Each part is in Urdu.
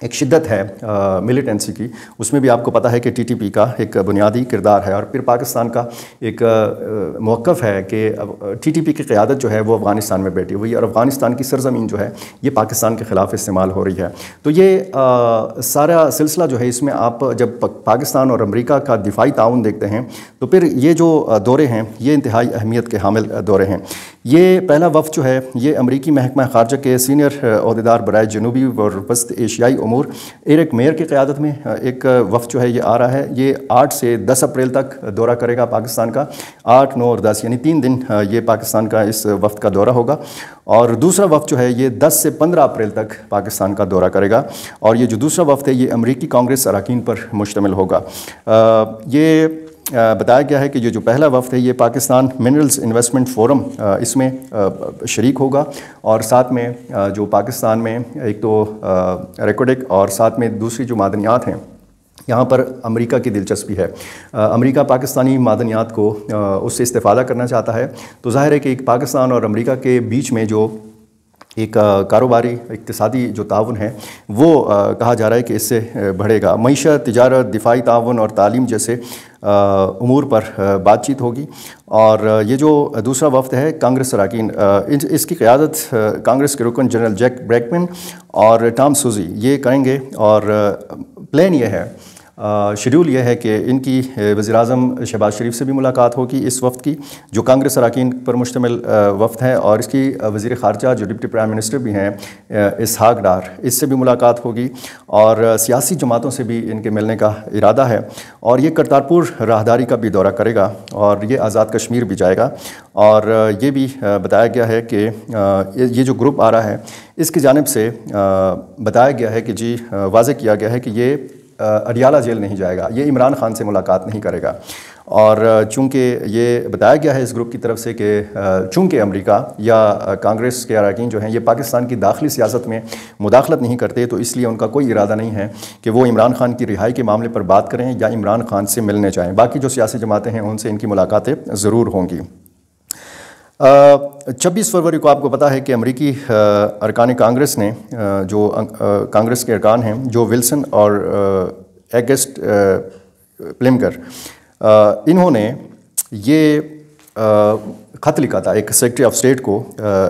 ایک شدت ہے ملیٹنسی کی، اس میں بھی آپ کو پتہ ہے کہ ٹی ٹی پی کا ایک بنیادی کردار ہے، اور پھر پاکستان کا ایک موقف ہے کہ ٹی ٹی پی کی قیادت جو ہے وہ افغانستان میں بیٹھی ہوئی ہے، اور افغانستان کی سرزمین جو ہے یہ پاکستان کے خلاف استعمال ہو رہی ہے۔ تو یہ سارا سلسلہ جو ہے، اس میں آپ جب پاکستان اور امریکہ کا دفاعی تعاون دیکھتے ہیں تو پھر یہ جو دورے ہیں یہ انتہائی اہمیت کے حامل دورے ہیں۔ یہ پہلا وفد جو ہے یہ امریکی محکمہ خارجہ کے سینئر عہدیدار برائے جنوبی اور وسط ایشیائی امور ایرک میئر کی قیادت میں ایک وفد جو ہے یہ آ رہا ہے۔ یہ 8 سے 10 اپریل تک دورہ کرے گا پاکستان کا، 8، 9 اور 10 یعنی 3 دن یہ پاکستان کا اس وفد کا دورہ ہوگا، اور دوسرا وفد جو ہے یہ 10 سے 15 اپریل تک پاکستان کا دورہ کرے گا، اور یہ جو دوسرا وفد ہے یہ امریکی کانگریس اراکین پر مشتمل ہوگا۔ یہ بتایا گیا ہے کہ یہ جو پہلا وفد ہے یہ پاکستان منرلز انویسٹمنٹ فورم اس میں شریک ہوگا، اور ساتھ میں جو پاکستان میں ایک تو ریکوڈک اور ساتھ میں دوسری جو معدنیات ہیں یہاں پر امریکہ کی دلچسپی ہے۔ امریکہ پاکستانی معدنیات کو اس سے استفادہ کرنا چاہتا ہے، تو ظاہر ہے کہ ایک پاکستان اور امریکہ کے بیچ میں جو ایک کاروباری اقتصادی جو تعاون ہے وہ کہا جا رہا ہے کہ اس سے بڑھے گا۔ معیشت، تجارت، دفاعی تعاون اور تعلیم جیسے امور پر بات چیت ہوگی، اور یہ جو دوسرا وفد ہے کانگریس اراکین، اس کی قیادت کانگریس کے رکن جنرل جیک بریکمن اور ٹام سوزی یہ کریں گے، اور پلان یہ ہے، شیڈول یہ ہے کہ ان کی وزیر اعظم شہباز شریف سے بھی ملاقات ہوگی اس وفد کی جو کانگریس اراکین پر مشتمل وفد ہے، اور اس کی وزیر خارجہ جو ڈپٹی پرائم منسٹر بھی ہیں اسحاق ڈار، اس سے بھی ملاقات ہوگی، اور سیاسی جماعتوں سے بھی ان کے ملنے کا ارادہ ہے، اور یہ کرتارپور راہداری کا بھی دورہ کرے گا، اور یہ آزاد کشمیر بھی جائے گا، اور یہ بھی بتایا گیا ہے کہ یہ جو گروپ آ رہا ہے اس کی جانب سے بتایا گیا ہے کہ جی واضح کیا گیا ہے کہ یہ اڈیالہ جیل نہیں جائے گا، یہ عمران خان سے ملاقات نہیں کرے گا، اور چونکہ یہ بتایا گیا ہے اس گروپ کی طرف سے کہ چونکہ امریکہ یا کانگریس کے اراکین جو ہیں یہ پاکستان کی داخلی سیاست میں مداخلت نہیں کرتے، تو اس لیے ان کا کوئی ارادہ نہیں ہے کہ وہ عمران خان کی رہائی کے معاملے پر بات کریں یا عمران خان سے ملنے جائیں۔ باقی جو سیاسی جماعتیں ہیں ان سے ان کی ملاقاتیں ضرور ہوں گی۔ 26 فروری کو آپ کو پتہ ہے کہ امریکی ارکان کانگریس نے جو کانگریس کے ارکان ہیں جو ولسن اور ایگسٹ پلمگر، انہوں نے یہ خط لکھا تھا ایک سیکرٹری آف اسٹیٹ کو،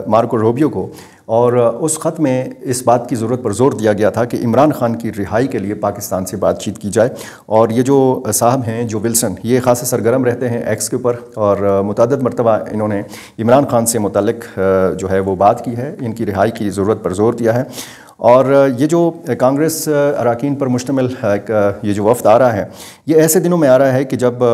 مارکو روبیو کو، اور اس خط میں اس بات کی ضرورت پر زور دیا گیا تھا کہ عمران خان کی رہائی کے لیے پاکستان سے بات چیت کی جائے، اور یہ جو صاحب ہیں جو ولسن یہ خاصے سرگرم رہتے ہیں ایکس کے اوپر، اور متعدد مرتبہ انہوں نے عمران خان سے متعلق جو ہے وہ بات کی ہے، ان کی رہائی کی ضرورت پر زور دیا ہے، اور یہ جو کانگریس اراکین پر مشتمل یہ جو وفد آ رہا ہے یہ ایسے دنوں میں آ رہا ہے کہ جب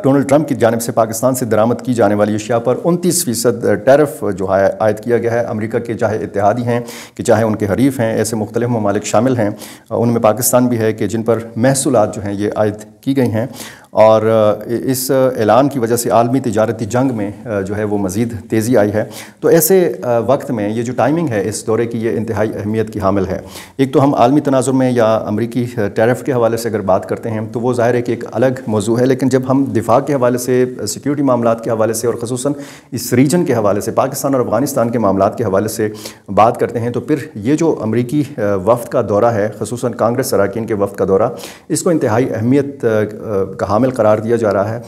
ڈونلڈ ٹرمپ کی جانب سے پاکستان سے درآمد کی جانے والی اشیاء پر 29% ٹیرف جو ہے عائد کیا گیا ہے۔ امریکہ کے چاہے اتحادی ہیں کہ چاہے ان کے حریف ہیں، ایسے مختلف ممالک شامل ہیں، ان میں پاکستان بھی ہے کہ جن پر محصولات جو ہیں یہ عائد کی گئی ہیں، اور اس اعلان کی وجہ سے عالمی تجارتی جنگ میں جو ہے وہ مزید تیزی آئی ہے۔ تو ایسے وقت میں یہ جو ٹائمنگ ہے اس دورے کی یہ انتہائی اہمیت کی حامل ہے۔ ایک تو ہم عالمی تناظر میں یا امریکی ٹیرف کے حوالے سے اگر بات کرتے ہیں تو وہ ظاہر ہے کہ ایک الگ موضوع ہے، لیکن جب ہم دفاع کے حوالے سے، سیکیورٹی معاملات کے حوالے سے، اور خصوصاً اس ریجن کے حوالے سے پاکستان اور افغانستان کے معاملات کے حوالے سے بات کرتے ہیں تو پھر یہ جو امریکی وفد کا دورہ ہے، خصوصاً کانگریس اراکین کے وفد کا دورہ، اس کو انتہائی اہمیت کا حامل قرار دیا جا رہا ہے۔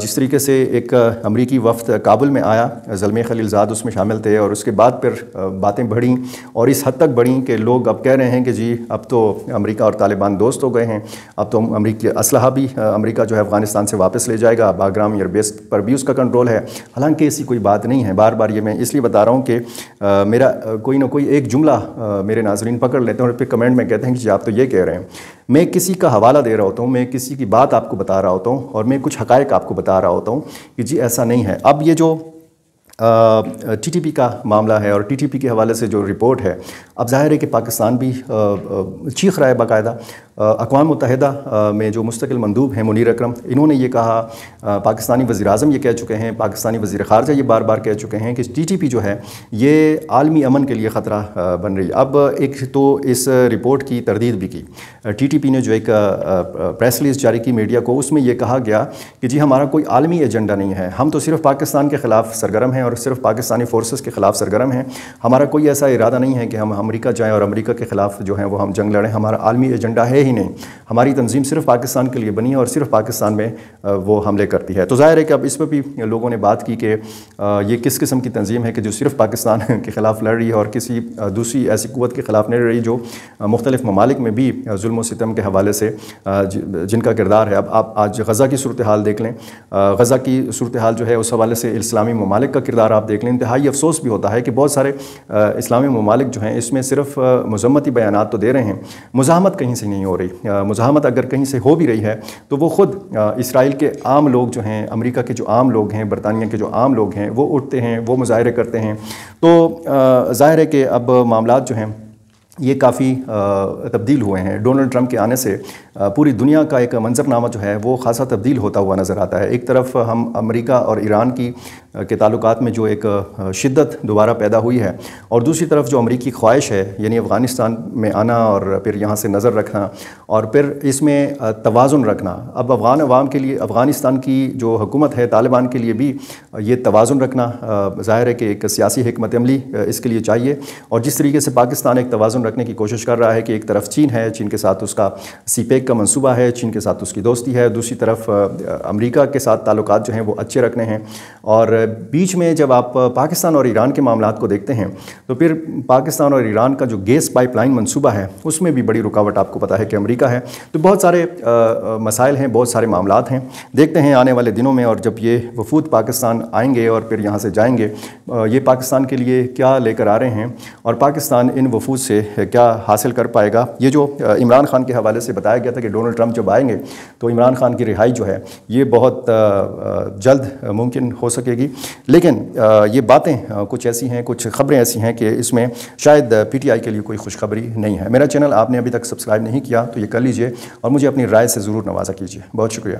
جس طریقے سے ایک امریکی وفد کابل میں آیا، زلمے خلیل زاد اس میں شامل تھے، اور اس کے بعد پھر باتیں بڑھیں اور اس حد تک بڑھیں کہ لوگ اب کہہ رہے ہیں کہ جی اب تو امریکہ اور طالبان دوست ہو گئے ہیں، اب تو امریکی اسلحہ بھی امریکہ جو ہے افغانستان سے واپس لے جائے گا، باگرام ایئر بیس پر بھی اس کا کنٹرول ہے۔ حالانکہ ایسی کوئی بات نہیں ہے، بار بار یہ میں اس لیے بتا رہا ہوں کہ میرا کوئی نہ کوئی ایک جملہ میرے ناظرین پکڑ لیتے ہیں اور پھر کمنٹ میں کہتے ہیں کہ جی آپ تو یہ کہہ رہے ہیں۔ میں کسی کا حوالہ دے رہا ہوتا ہوں، میں کسی کی بات آپ کو بتا رہا ہوتا ہوں، اور میں کچھ حقائق آپ کو بتا رہا ہوتا ہوں کہ جی ایسا نہیں ہے۔ اب یہ جو ٹی ٹی پی کا معاملہ ہے اور ٹی ٹی پی کے حوالے سے جو رپورٹ ہے، اب ظاہر ہے کہ پاکستان بھی چیخ رہا ہے باقاعدہ، اقوام متحدہ میں جو مستقل مندوب ہیں منیر اکرم، انہوں نے یہ کہا، پاکستانی وزیر اعظم یہ کہہ چکے ہیں، پاکستانی وزیر خارجہ یہ بار بار کہہ چکے ہیں کہ ٹی ٹی پی جو ہے یہ عالمی امن کے لیے خطرہ بن رہی ہے۔ اب ایک تو اس رپورٹ کی تردید بھی کی، ٹی ٹی پی نے جو ایک پریس ریلیز جاری کی میڈیا کو، اس میں یہ کہا گیا کہ جی ہمارا کوئی عالمی ایجنڈا نہیں ہے، ہم تو صرف پاکستان کے خلاف سرگرم ہیں اور صرف پاکستانی فورسز کے خلاف سرگرم ہیں، ہمارا کوئی ایسا ارادہ نہیں ہے کہ ہم امریکہ جائیں اور امریکہ کے خلاف جو ہیں وہ ہم جنگ لڑیں، ہمارا عالمی ایجنڈا ہے ہی نہیں، ہماری تنظیم صرف پاکستان کے لیے بنی ہے اور صرف پاکستان میں وہ حملے کرتی ہے۔ تو ظاہر ہے کہ اب اس پہ بھی لوگوں نے بات کی کہ یہ کس قسم کی تنظیم ہے کہ جو صرف پاکستان کے خلاف لڑ رہی ہے اور کسی دوسری ایسی قوت کے خلاف نہیں لڑ رہی جو مختلف ممالک میں بھی ظلم و ستم کے حوالے سے جن کا کردار ہے۔ اب آپ آج غزہ کی صورتحال دیکھ لیں، غزہ کی صورتحال جو ہے اس حوالے سے اسلامی ممالک کا کردار آپ دیکھ لیں، انتہائی افسوس بھی ہوتا ہے کہ بہت سارے اسلامی ممالک جو ہیں اس میں صرف مذمتی بیانات تو دے رہے ہیں، مزاحمت کہیں سے نہیں ہو رہی۔ مزاحمت اگر کہیں سے ہو بھی رہی ہے تو وہ خود اسرائیل کے عام لوگ جو ہیں، امریکہ کے جو عام لوگ ہیں، برطانیہ کے جو عام لوگ ہیں، وہ اٹھتے ہیں، وہ مظاہرے کرتے ہیں۔ تو ظاہر ہے کہ اب معاملات جو ہیں یہ کافی تبدیل ہوئے ہیں۔ ڈونلڈ ٹرمپ کے آنے سے پوری دنیا کا ایک منظرنامہ جو ہے وہ خاصا تبدیل ہوتا ہوا نظر آتا ہے۔ ایک طرف ہم امریکہ اور ایران کے تعلقات میں جو ایک شدت دوبارہ پیدا ہوئی ہے، اور دوسری طرف جو امریکی خواہش ہے یعنی افغانستان میں آنا اور پھر یہاں سے نظر رکھنا اور پھر اس میں توازن رکھنا۔ اب افغان عوام کے لیے، افغانستان کی جو حکومت ہے طالبان کے لیے بھی یہ توازن رکھنا ظاہر ہے کہ ایک سیاسی حکمت عملی اس کے لیے چاہیے، اور جس طریقے سے پاکستان ایک توازن رکھنے کی کوشش کر رہا ہے کہ ایک طرف چین ہے، چین کے ساتھ اس کا سی پیک کا منصوبہ ہے، چین کے ساتھ اس کی دوستی ہے، دوسری طرف امریکہ کے ساتھ تعلقات جو ہیں وہ اچھے رکھنے ہیں، اور بیچ میں جب آپ پاکستان اور ایران کے معاملات کو دیکھتے ہیں تو پھر پاکستان اور ایران کا جو گیس پائپ لائن منصوبہ ہے اس میں بھی بڑی رکاوٹ آپ کو پتہ ہے کہ امریکہ ہے۔ تو بہت سارے مسائل ہیں، بہت سارے معاملات ہیں، دیکھتے ہیں آنے والے دنوں میں، اور جب یہ وفود پاکستان آئیں گے اور پھر یہاں سے جائیں گے یہ پاکستان کے لیے کیا لے کر آ رہے ہیں اور پاکستان ان وفود سے کیا حاصل کر پائے گا۔ یہ جو عمران خان کے حوالے سے بتایا گیا تھا کہ ڈونلڈ ٹرمپ جب آئیں گے تو عمران خان کی رہائی جو ہے یہ بہت جلد ممکن ہو سکے گی، لیکن یہ باتیں کچھ ایسی ہیں، کچھ خبریں ایسی ہیں کہ اس میں شاید پی ٹی آئی کے لیے کوئی خوشخبری نہیں ہے۔ میرا چینل آپ نے ابھی تک سبسکرائب نہیں کیا تو یہ کر لیجئے اور مجھے اپنی رائے سے ضرور نوازا کیجئے۔ بہت شکریہ۔